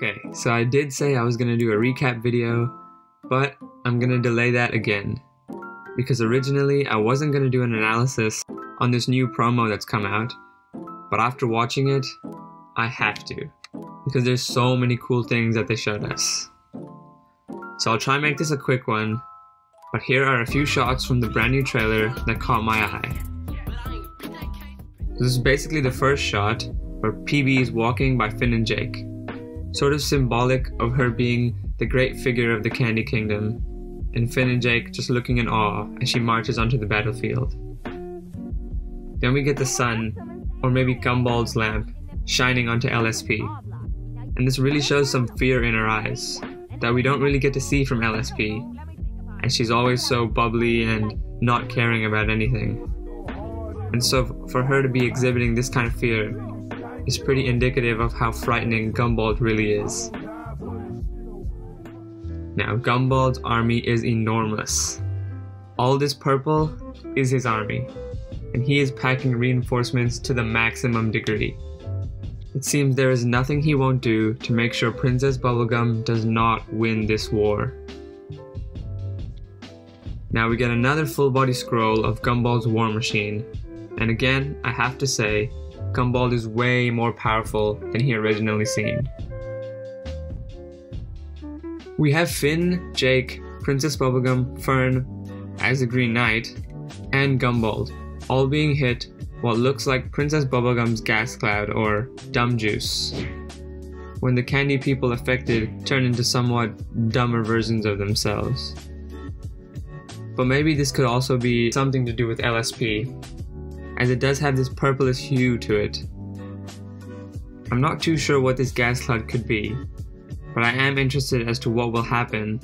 Okay, so I did say I was gonna do a recap video, but I'm gonna delay that again. Because originally I wasn't gonna do an analysis on this new promo that's come out, but after watching it, I have to. Because there's so many cool things that they showed us. So I'll try and make this a quick one, but here are a few shots from the brand new trailer that caught my eye. This is basically the first shot where PB is walking by Finn and Jake. Sort of symbolic of her being the great figure of the Candy Kingdom, and Finn and Jake just looking in awe as she marches onto the battlefield. Then we get the sun, or maybe Gumball's lamp, shining onto LSP. And this really shows some fear in her eyes, that we don't really get to see from LSP, and she's always so bubbly and not caring about anything. And so for her to be exhibiting this kind of fear is pretty indicative of how frightening Gumball really is. Now, Gumball's army is enormous. All this purple is his army, and he is packing reinforcements to the maximum degree. It seems there is nothing he won't do to make sure Princess Bubblegum does not win this war. Now we get another full body scroll of Gumball's war machine, and again, I have to say, Gumball is way more powerful than he originally seemed. We have Finn, Jake, Princess Bubblegum, Fern, as the Green Knight, and Gumball, all being hit what looks like Princess Bubblegum's gas cloud or dumb juice, when the candy people affected turn into somewhat dumber versions of themselves. But maybe this could also be something to do with LSP, as it does have this purplish hue to it. I'm not too sure what this gas cloud could be, but I am interested as to what will happen,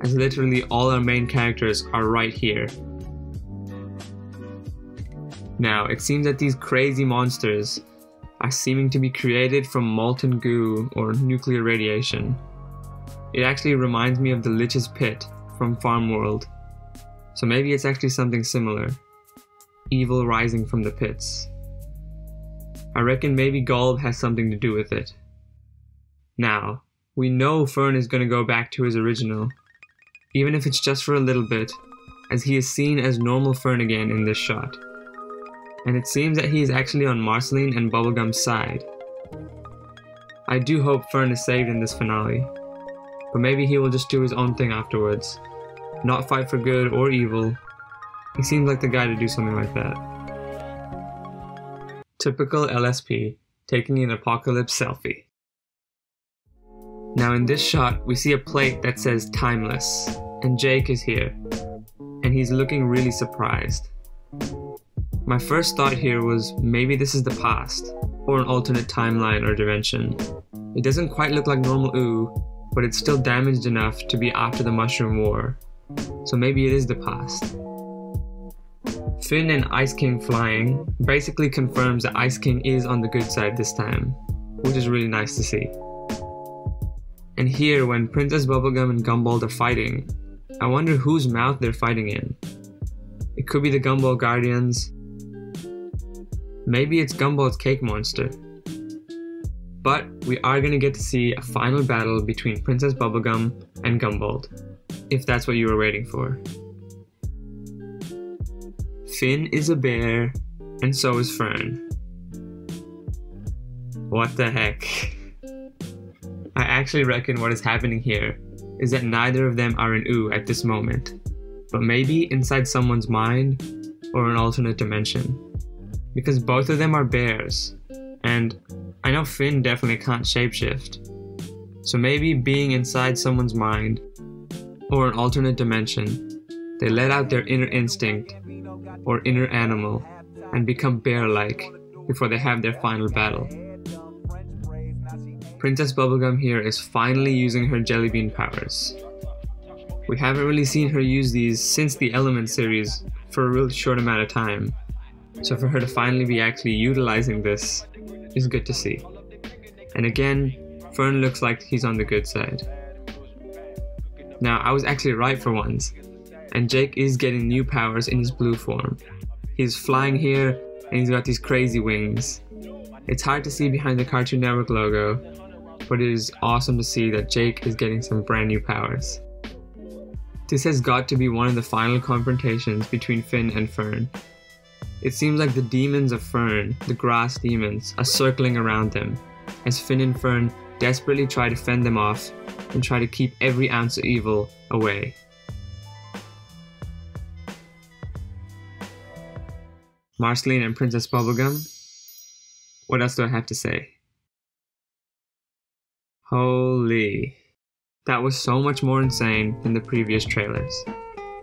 as literally all our main characters are right here. Now, it seems that these crazy monsters are seeming to be created from molten goo or nuclear radiation. It actually reminds me of the Lich's Pit from Farm World, so maybe it's actually something similar. Evil rising from the pits. I reckon maybe Gulb has something to do with it. Now, we know Fern is going to go back to his original, even if it's just for a little bit, as he is seen as normal Fern again in this shot. And it seems that he is actually on Marceline and Bubblegum's side. I do hope Fern is saved in this finale, but maybe he will just do his own thing afterwards, not fight for good or evil. He seems like the guy to do something like that. Typical LSP, taking an apocalypse selfie. Now in this shot, we see a plate that says timeless, and Jake is here, and he's looking really surprised. My first thought here was maybe this is the past, or an alternate timeline or dimension. It doesn't quite look like normal Ooh, but it's still damaged enough to be after the Mushroom War, so maybe it is the past. Finn and Ice King flying basically confirms that Ice King is on the good side this time, which is really nice to see. And here, when Princess Bubblegum and Gumball are fighting, I wonder whose mouth they're fighting in. It could be the Gumball Guardians. Maybe it's Gumball's cake monster. But we are going to get to see a final battle between Princess Bubblegum and Gumball, if that's what you were waiting for. Finn is a bear, and so is Fern. What the heck? I actually reckon what is happening here is that neither of them are in Ooh at this moment, but maybe inside someone's mind or an alternate dimension. Because both of them are bears, and I know Finn definitely can't shapeshift. So maybe being inside someone's mind or an alternate dimension, they let out their inner instinct or inner animal and become bear-like before they have their final battle. Princess Bubblegum here is finally using her jelly bean powers. We haven't really seen her use these since the Element series for a real short amount of time, so for her to finally be actually utilizing this is good to see. And again, Fern looks like he's on the good side. Now, I was actually right for once, and Jake is getting new powers in his blue form. He's flying here, and he's got these crazy wings. It's hard to see behind the Cartoon Network logo, but it is awesome to see that Jake is getting some brand new powers. This has got to be one of the final confrontations between Finn and Fern. It seems like the demons of Fern, the grass demons, are circling around them, as Finn and Fern desperately try to fend them off and try to keep every ounce of evil away. Marceline and Princess Bubblegum? What else do I have to say? Holy. That was so much more insane than the previous trailers.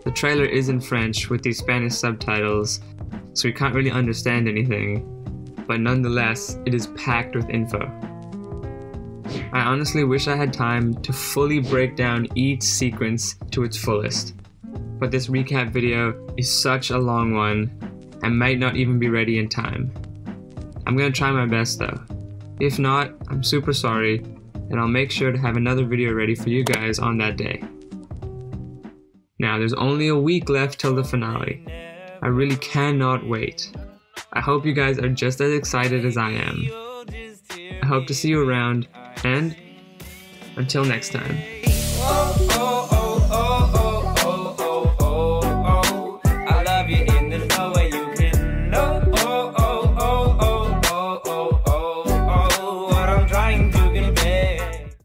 The trailer is in French with these Spanish subtitles, so we can't really understand anything, but nonetheless, it is packed with info. I honestly wish I had time to fully break down each sequence to its fullest, but this recap video is such a long one and might not even be ready in time. I'm gonna try my best though. If not, I'm super sorry, and I'll make sure to have another video ready for you guys on that day. Now, there's only a week left till the finale. I really cannot wait. I hope you guys are just as excited as I am. I hope to see you around, and until next time.